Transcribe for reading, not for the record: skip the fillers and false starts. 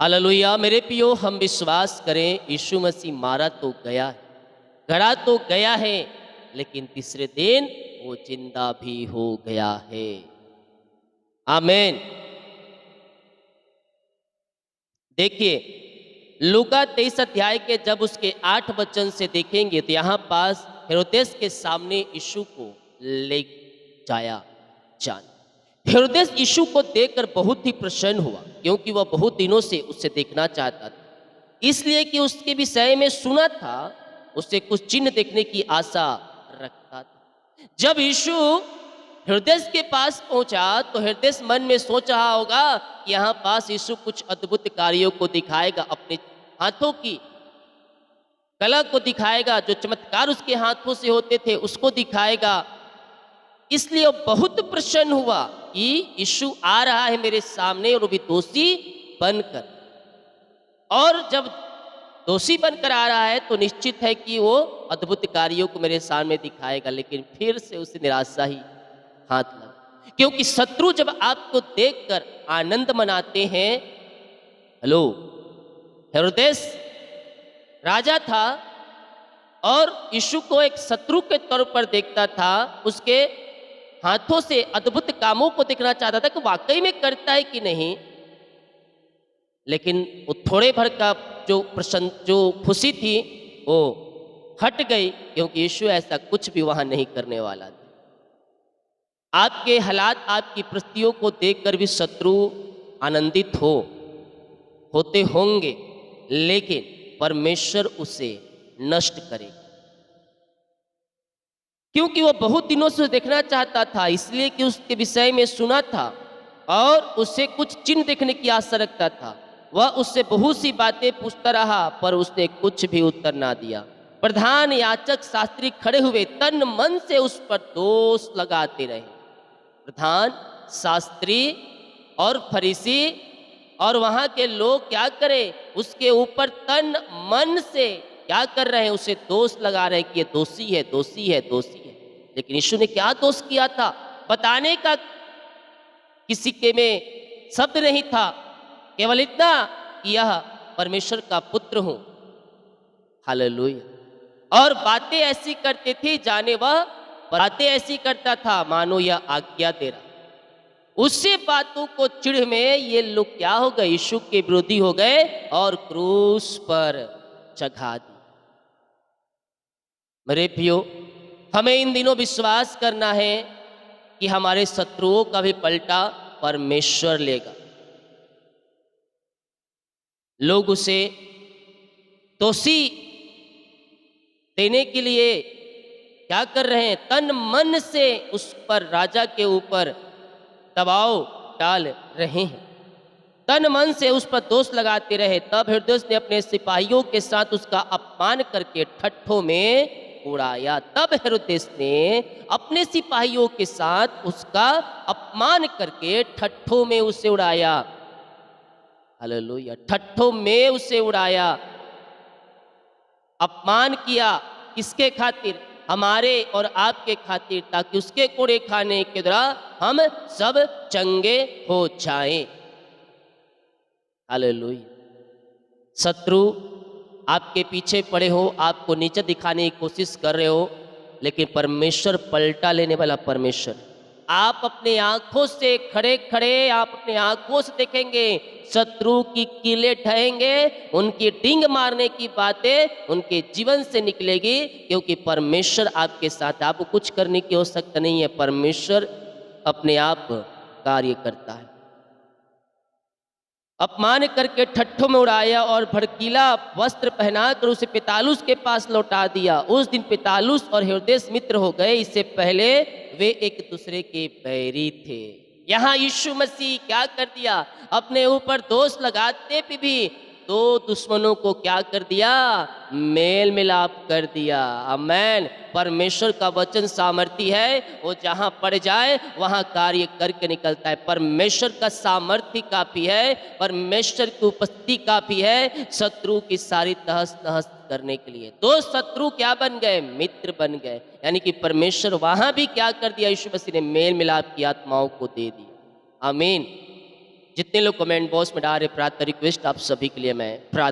Hallelujah. मेरे पियो, हम विश्वास करें यीशु मसीह मारा तो गया है, गड़ा तो गया है, लेकिन तीसरे दिन वो जिंदा भी हो गया है। आमीन। देखिए, लूका 23 अध्याय के जब उसके 8 वचन से देखेंगे तो यहाँ पास हेरोदेस के सामने यीशु को ले जाया जान। हेरोदेस यीशु को देखकर बहुत ही प्रसन्न हुआ, क्योंकि वह बहुत दिनों से उसे देखना चाहता था। इसलिए कि उसके विषय में सुना था, उसे कुछ चिन्ह देखने की आशा रखता था। जब यीशु हृदय के पास पहुंचा तो हृदय मन में सोच रहा होगा कि यहाँ पास यीशु कुछ अद्भुत कार्यों को दिखाएगा, अपने हाथों की कला को दिखाएगा, जो चमत्कार उसके हाथों से होते थे उसको दिखाएगा। इसलिए वो बहुत प्रसन्न हुआ कि यीशु आ रहा है मेरे सामने, और वो भी दोषी बनकर। और जब दोषी बनकर आ रहा है तो निश्चित है कि वो अद्भुत कार्यों को मेरे सामने दिखाएगा। लेकिन फिर से उसे निराशा ही हाथ लगा, क्योंकि शत्रु जब आपको देखकर आनंद मनाते हैं। हेलो, हेरोदेस राजा था और यीशु को एक शत्रु के तौर पर देखता था। उसके हाथों से अद्भुत कामों को देखना चाहता था कि वाकई में करता है कि नहीं। लेकिन वो थोड़े भर का जो खुशी थी वो हट गई, क्योंकि यीशु ऐसा कुछ भी वहां नहीं करने वाला था। आपके हालात, आपकी परिस्थितियों को देखकर भी शत्रु आनंदित होते होंगे, लेकिन परमेश्वर उसे नष्ट करेगा, क्योंकि वो बहुत दिनों से देखना चाहता था। इसलिए कि उसके विषय में सुना था और उससे कुछ चिन्ह देखने की आशा रखता था। वह उससे बहुत सी बातें पूछता रहा, पर उसने कुछ भी उत्तर ना दिया। प्रधान याजक शास्त्री खड़े हुए तन मन से उस पर दोष लगाते रहे। प्रधान शास्त्री और फरीसी और वहां के लोग क्या करें, उसके ऊपर तन मन से क्या कर रहे हैं, उसे दोष लगा रहे हैं कि ये दोषी है, दोषी है, दोषी है। लेकिन यीशु ने क्या दोष किया था, बताने का किसी के में शब्द नहीं था, केवल इतना कि यह परमेश्वर का पुत्र हूं। हालेलुया। और बातें ऐसी करते थे जाने वह बातें ऐसी करता था मानो यह आज्ञा दे रहा। उससे बातों को चिढ़ में ये लोग क्या हो गए, यीशु के विरोधी हो गए और क्रूस पर चढ़ा दी। मेरे प्रियो, हमें इन दिनों विश्वास करना है कि हमारे शत्रुओं का भी पलटा परमेश्वर लेगा। लोग उसे दोषी देने के लिए क्या कर रहे हैं, तन मन से उस पर, राजा के ऊपर दबाव डाल रहे हैं, तन मन से उस पर दोष लगाते रहे। तब हेरोदेस ने अपने सिपाहियों के साथ उसका अपमान करके ठट्ठों में उड़ाया। तब हेरोदेस ने अपने सिपाहियों के साथ उसका अपमान करके ठट्ठों में उसे उड़ाया। हालेलुया। ठट्ठों में उसे उड़ाया, अपमान किया। किसके खातिर? हमारे और आपके खातिर, ताकि उसके कोड़े खाने के द्वारा हम सब चंगे हो जाएं। हालेलुया। शत्रु आपके पीछे पड़े हो, आपको नीचे दिखाने की कोशिश कर रहे हो, लेकिन परमेश्वर पलटा लेने वाला परमेश्वर। आप अपने आंखों से खड़े खड़े आप अपने आंखों से देखेंगे शत्रु की कीले ढहेंगे, उनकी डिंग मारने की बातें उनके जीवन से निकलेगी, क्योंकि परमेश्वर आपके साथ। आपको कुछ करने की आवश्यकता नहीं है, परमेश्वर अपने आप कार्य करता है। अपमान करके ठट्ठों में उड़ाया और भड़कीला वस्त्र पहनाकर उसे पिलातुस के पास लौटा दिया। उस दिन पिलातुस और हेरोदेस मित्र हो गए, इससे पहले वे एक दूसरे के बैरी थे। यहाँ यीशु मसीह क्या कर दिया, अपने ऊपर दोष लगाते भी दो दुश्मनों को क्या कर दिया, मेल मिलाप कर दिया। आमेन। परमेश्वर का वचन सामर्थी है, वो जहां पड़ जाए वहां कार्य करके निकलता है। परमेश्वर का सामर्थ्य काफी है, परमेश्वर की उपस्थिति काफी है शत्रु की सारी तहस नहस करने के लिए। दो शत्रु क्या बन गए, मित्र बन गए। यानी कि परमेश्वर वहां भी क्या कर दिया, यीशु मसीह ने मेल मिलाप की आत्माओं को दे दिया। आमीन। जितने लोग कमेंट बॉक्स में डाल रहे प्रार्थना रिक्वेस्ट आप सभी के लिए मैं प्रार्थना